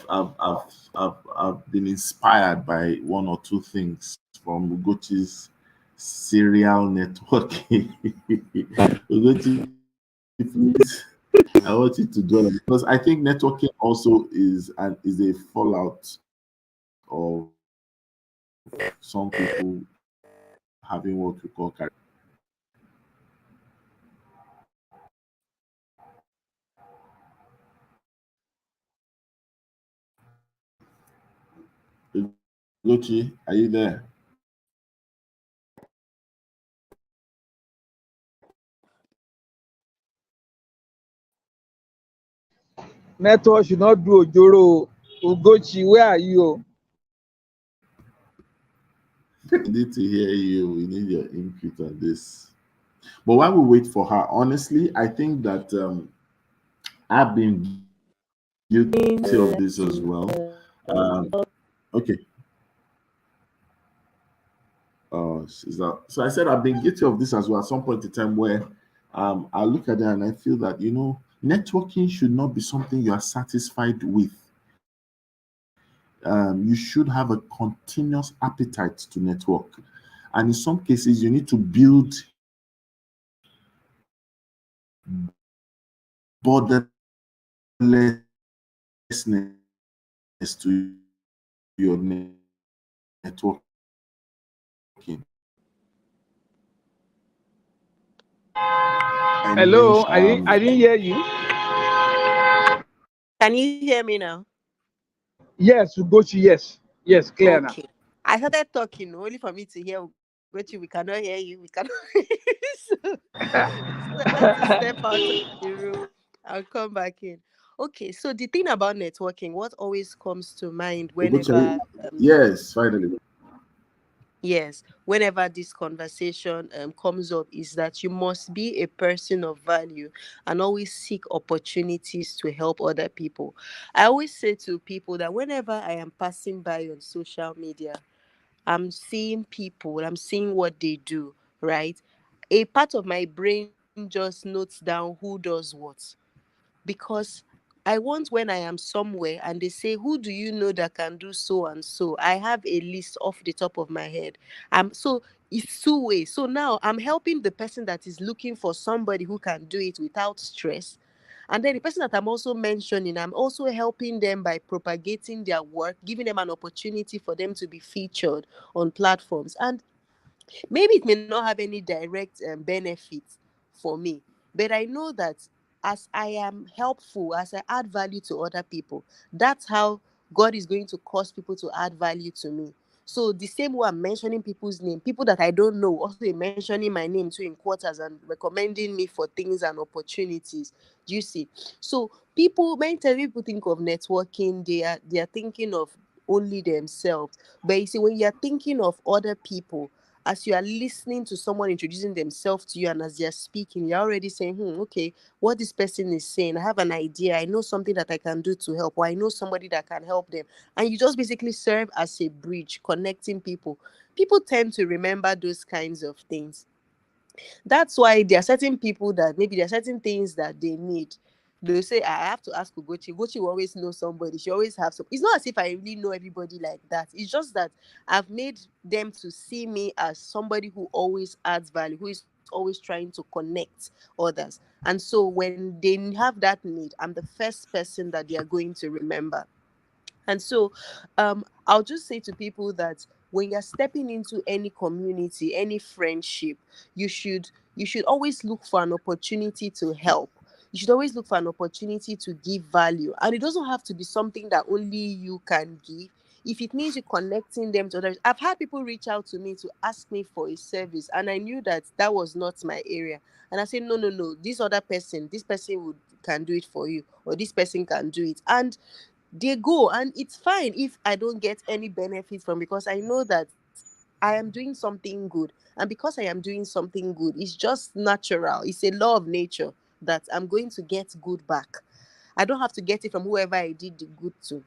Speaker 1: been inspired by one or two things from Ugochi's serial networking. Ugochi, please. I want you to dwell on it, because I think networking also is a fallout of some people having what we call career. Gucci, are you there?
Speaker 3: Network should not do Ojoro. Ugochi, where are you?
Speaker 1: We need to hear you. We need your input on this. But while we wait for her, honestly, I think that I've been guilty of this as well. Okay. Is that so? I said I've been guilty of this as well at some point in time where I look at it and I feel that networking should not be something you are satisfied with. You should have a continuous appetite to network, and in some cases, you need to build borderlessness to your networking.
Speaker 3: Hello, I didn't hear you.
Speaker 2: Can you hear me now?
Speaker 3: Yes, Ugochi, yes, clear now.
Speaker 2: Okay. I started talking only for me to hear Ugochi. We cannot hear you. We cannot. So I had to step out of the room. I'll come back in. Okay. So the thing about networking, what always comes to mind whenever,
Speaker 1: yes, finally.
Speaker 2: yes, whenever this conversation comes up, is that you must be a person of value and always seek opportunities to help other people. I always say to people that whenever I am passing by on social media, I'm seeing people, I'm seeing what they do, right? A part of my brain just notes down who does what. Because I want, when I am somewhere and they say, who do you know that can do so and so? I have a list off the top of my head. So it's two ways. So now I'm helping the person that is looking for somebody who can do it without stress. And then the person that I'm also mentioning, I'm also helping them by propagating their work, giving them an opportunity for them to be featured on platforms. And maybe it may not have any direct benefit for me, but I know that as I am helpful, as I add value to other people, that's how God is going to cause people to add value to me. So the same way I'm mentioning people's name, people that I don't know also mentioning my name too in quarters and recommending me for things and opportunities. Do you see? So many times people think of networking, they are thinking of only themselves. But you see, when you're thinking of other people, as you are listening to someone introducing themselves to you and as they're speaking, you're already saying, okay, what this person is saying, I have an idea, I know something that I can do to help, or I know somebody that can help them. And you just basically serve as a bridge connecting people. People tend to remember those kinds of things. That's why there are certain people that maybe there are certain things that they need. They'll say, I have to ask Ugochi. Ugochi will always know somebody. She always have some. It's not as if I really know everybody like that. It's just that I've made them to see me as somebody who always adds value, who is always trying to connect others. And so when they have that need, I'm the first person that they are going to remember. And so I'll just say to people that when you're stepping into any community, any friendship, you should you should always look for an opportunity to help. You should always look for an opportunity to give value. And it doesn't have to be something that only you can give. If it means you connecting them to others, I've had people reach out to me to ask me for a service, and I knew that that was not my area. And I said, no, no, no, this person would can do it for you, or this person can do it. And they go, and it's fine if I don't get any benefit from, because I know that I am doing something good. And because I am doing something good, it's just natural, it's a law of nature that I'm going to get good back. I don't have to get it from whoever I did the good to.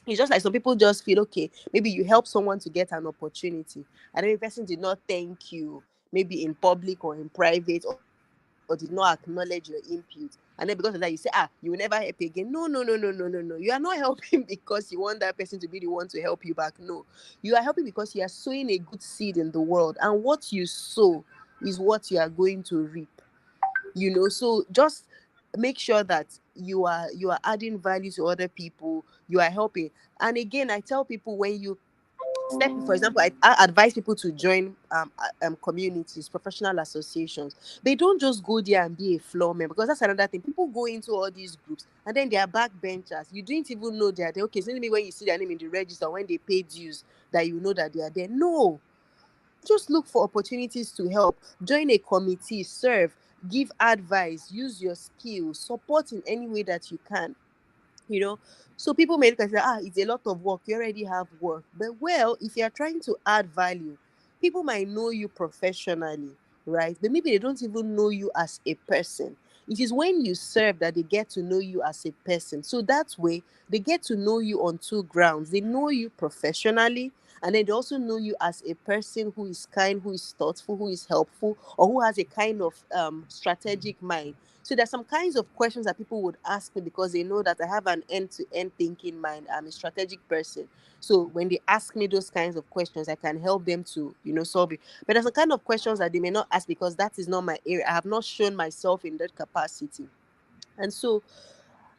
Speaker 2: It's just like some people just feel, okay, maybe you help someone to get an opportunity, and then the person did not thank you, maybe in public or in private, or did not acknowledge your input. And then because of that, you say, you will never help again. No, no, no, no, no, no, no, no. You are not helping because you want that person to be the one to help you back. No, you are helping because you are sowing a good seed in the world. And what you sow is what you are going to reap. So just make sure that you are adding value to other people, you are helping. And again, I tell people, when you step, for example, I advise people to join communities, professional associations. They don't just go there and be a floor member, because that's another thing. People go into all these groups and then they are backbenchers. You didn't even know they are there. Okay, so maybe when you see their name in the register, when they pay dues, that you know that they are there. No, just look for opportunities to help. Join a committee, serve, give advice, use your skills, support in any way that you can. you know so people may look and say, it's a lot of work, you already have work. But well, if you are trying to add value, people might know you professionally, right? But maybe they don't even know you as a person. It is when you serve that they get to know you as a person. So that way, they get to know you on two grounds. They know you professionally, and then they also know you as a person who is kind, who is thoughtful, who is helpful, or who has a kind of strategic mind. So there's some kinds of questions that people would ask me, because they know that I have an end-to-end thinking mind. I'm a strategic person. So when they ask me those kinds of questions, I can help them to, solve it. But there's a kind of questions that they may not ask, because that is not my area. I have not shown myself in that capacity. And so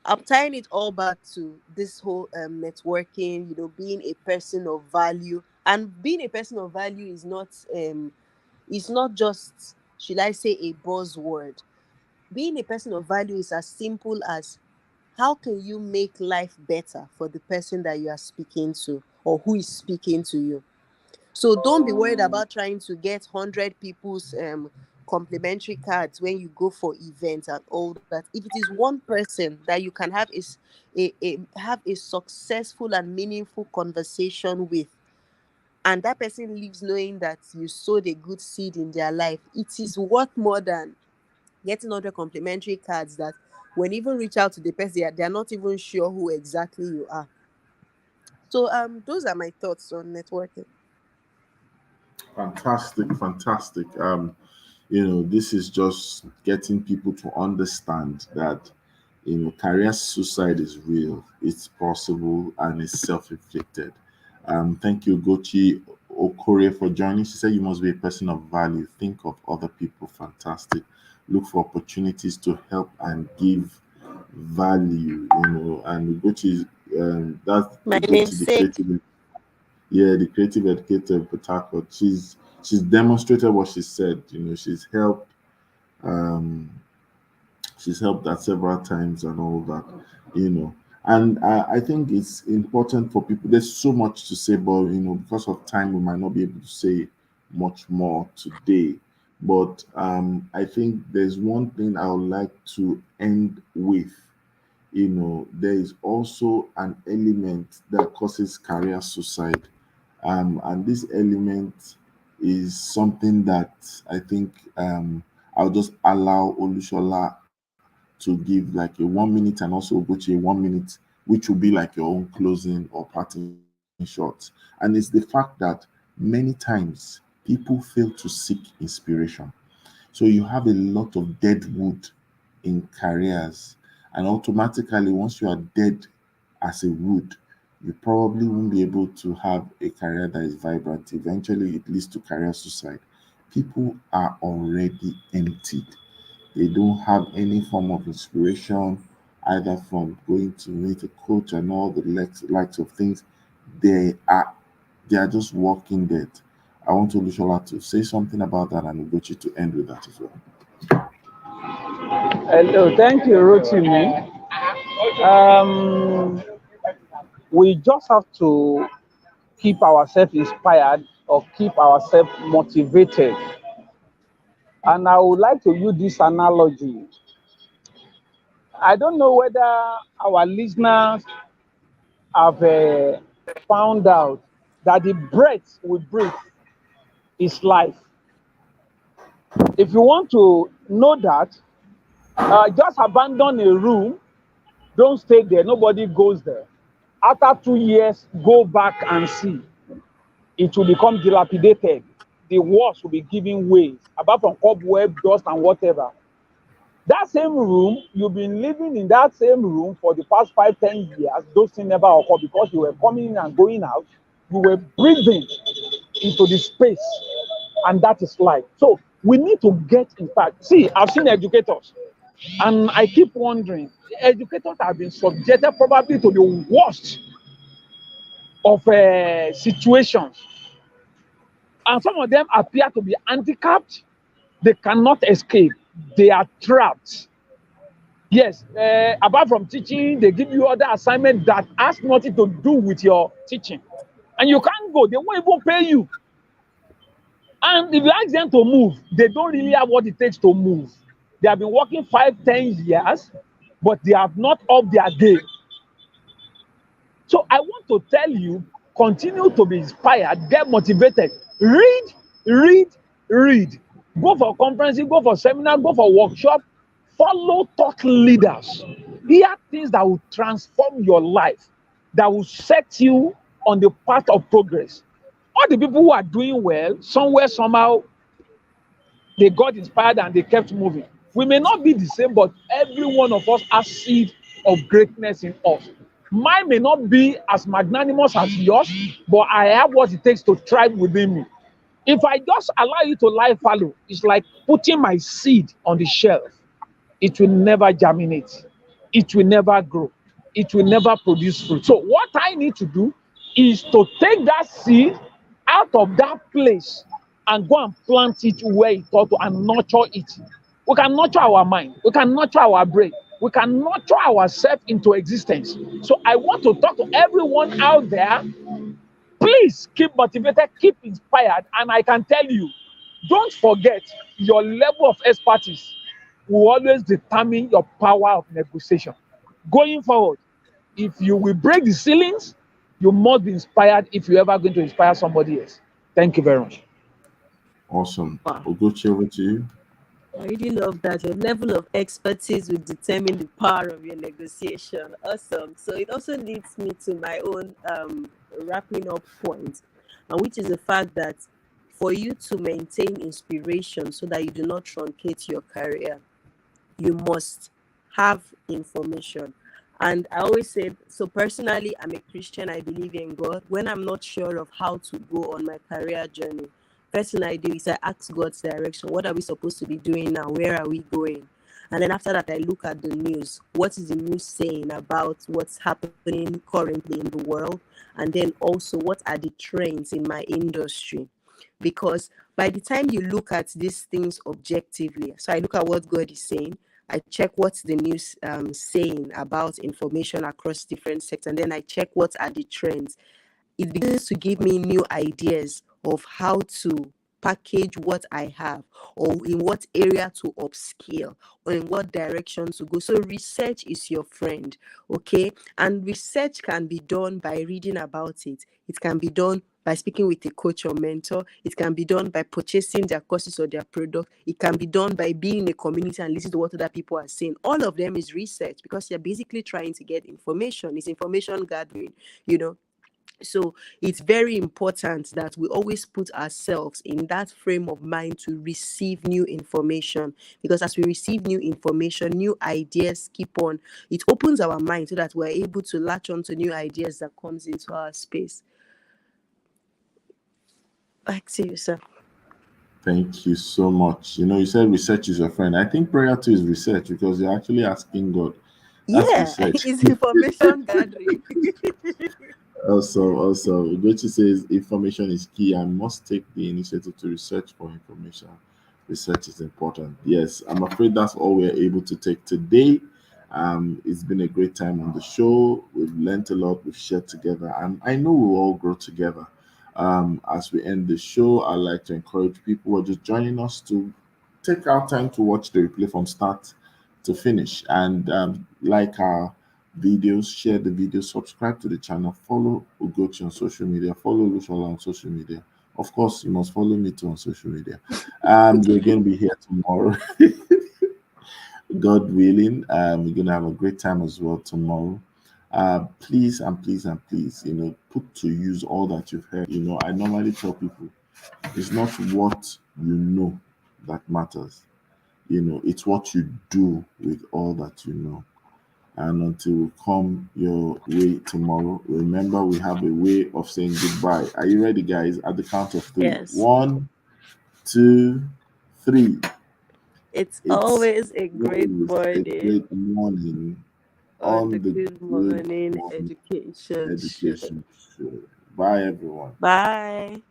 Speaker 2: I'm tying it all back to this whole networking, being a person of value. And being a person of value is not just, should I say, a buzzword. Being a person of value is as simple as, how can you make life better for the person that you are speaking to, or who is speaking to you? So don't be worried about trying to get 100 people's complimentary cards when you go for events and all that. If it is one person that you can have a successful and meaningful conversation with, and that person leaves knowing that you sowed a good seed in their life, it is worth more than getting 100 complimentary cards that, when you even reach out to the person, they are not even sure who exactly you are. So those are my thoughts on networking.
Speaker 1: Fantastic, fantastic. This is just getting people to understand that career suicide is real, it's possible, and it's self-inflicted. Thank you, Gochi Okore, for joining. She said you must be a person of value, think of other people. Fantastic. Look for opportunities to help and give value. And Gochi, that's
Speaker 2: My
Speaker 1: Gochi, the
Speaker 2: namesake.
Speaker 1: creative, yeah, the creative educator of Port Harcourt. She's demonstrated what she said. Um she's helped that several times and all that. you know and I think it's important for people. There's so much to say, but because of time we might not be able to say much more today. But I think there's one thing I would like to end with. There is also an element that causes career suicide, and this element is something that I think I'll just allow Olushola to give like a 1 minute, and also go to a 1 minute, which will be like your own closing or parting shots. And it's the fact that many times people fail to seek inspiration. So you have a lot of dead wood in careers, And automatically, once you are dead as a wood, you probably won't be able to have a career that is vibrant. Eventually, it leads to career suicide. People are already emptied. They don't have any form of inspiration, either from going to meet a coach and all the likes of things. They are just walking dead. I want Olushola to say something about that and Ugochi to end with that as well.
Speaker 3: Hello, thank you, Rotimi. Um, we just have to keep ourselves inspired or keep ourselves motivated. And I would like to use this analogy. I don't know whether our listeners have found out that the breath we breathe is life. If you want to know that, just abandon a room, don't stay there, nobody goes there. After 2 years, go back and see. It will become dilapidated. The walls will be giving way, apart from cobweb, dust, and whatever. That same room, you've been living in that same room for the past 5, 10 years. Those things never occur because you were coming in and going out. You were breathing into the space, and that is life. So we need to get in fact. See, I've seen educators, and I keep wondering, educators have been subjected probably to the worst of situations. And some of them appear to be handicapped. They cannot escape. They are trapped. Yes, apart from teaching, they give you other assignments that has nothing to do with your teaching. And you can't go. They won't even pay you. And if you ask them to move, they don't really have what it takes to move. They have been working 5, 10 years, but they have not upped their game. So I want to tell you, continue to be inspired, get motivated. Read, read, read. Go for conferences, go for seminars, go for workshops. Follow thought leaders. Hear things that will transform your life, that will set you on the path of progress. All the people who are doing well, somewhere, somehow, they got inspired and they kept moving. We may not be the same, but every one of us has seed of greatness in us. Mine may not be as magnanimous as yours, but I have what it takes to thrive within me. If I just allow you to lie fallow, it's like putting my seed on the shelf. It will never germinate. It will never grow. It will never produce fruit. So what I need to do is to take that seed out of that place and go and plant it where it ought to and nurture it. We can nurture our mind. We can nurture our brain. We can nurture ourselves into existence. So I want to talk to everyone out there. Please keep motivated, keep inspired. And I can tell you, don't forget your level of expertise will always determine your power of negotiation. Going forward, if you will break the ceilings, you must be inspired if you're ever going to inspire somebody else. Thank you very much.
Speaker 1: Awesome.
Speaker 2: Wow.
Speaker 1: Ugochi, over to you.
Speaker 2: I really love that. Your level of expertise will determine the power of your negotiation. Awesome. So it also leads me to my own wrapping up point, and which is the fact that for you to maintain inspiration so that you do not truncate your career, you must have information. And I always say, so personally, I'm a Christian, I believe in God. When I'm not sure of how to go on my career journey, first thing I do is I ask God's direction. What are we supposed to be doing now? Where are we going? And then after that, I look at the news. What is the news saying about what's happening currently in the world? And then also, what are the trends in my industry? Because by the time you look at these things objectively, so I look at what God is saying, I check what's the news saying about information across different sectors, and then I check what are the trends. It begins to give me new ideas of how to package what I have, or in what area to upscale, or in what direction to go. So research is your friend, okay? And research can be done by reading about it. It can be done by speaking with a coach or mentor. It can be done by purchasing their courses or their product. It can be done by being in a community and listening to what other people are saying. All of them is research because you're basically trying to get information. It's information gathering, you know. So it's very important that we always put ourselves in that frame of mind to receive new information, because as we receive new information, new ideas keep on, it opens our mind so that we're able to latch on to new ideas that comes into our space. Back to you, sir.
Speaker 1: Thank you so much. You know, you said research is your friend. I think prayer too is research because you're actually asking God. That's
Speaker 2: Yeah,
Speaker 1: research.
Speaker 2: it's information gathering.
Speaker 1: Also, Ugochi says information is key. I must take the initiative to research for information. Research is important. Yes, I'm afraid that's all we're able to take today. It's been a great time on the show. We've learned a lot. We've shared together, and I know we'll all grow together. As we end the show, I'd like to encourage people who are just joining us to take our time to watch the replay from start to finish, and like our videos, share the video, subscribe to the channel, follow Ugochi on social media, follow Lushola on social media. Of course, you must follow me too on social media. We're going to be here tomorrow, God willing. We're going to have a great time as well tomorrow. Please and please and please, put to use all that you've heard. I normally tell people it's not what you know that matters. It's what you do with all that you know. And until we come your way tomorrow, remember we have a way of saying goodbye. Are you ready, guys? At the count of three.
Speaker 2: Yes.
Speaker 1: 1, 2, 3.
Speaker 2: It's
Speaker 1: It's
Speaker 2: always a great
Speaker 1: always a
Speaker 2: morning
Speaker 1: great morning
Speaker 2: on the
Speaker 1: on the
Speaker 2: Good
Speaker 1: Good
Speaker 2: Morning
Speaker 1: Morning
Speaker 2: Education Show.
Speaker 1: Education Show. Bye, everyone.
Speaker 2: Bye.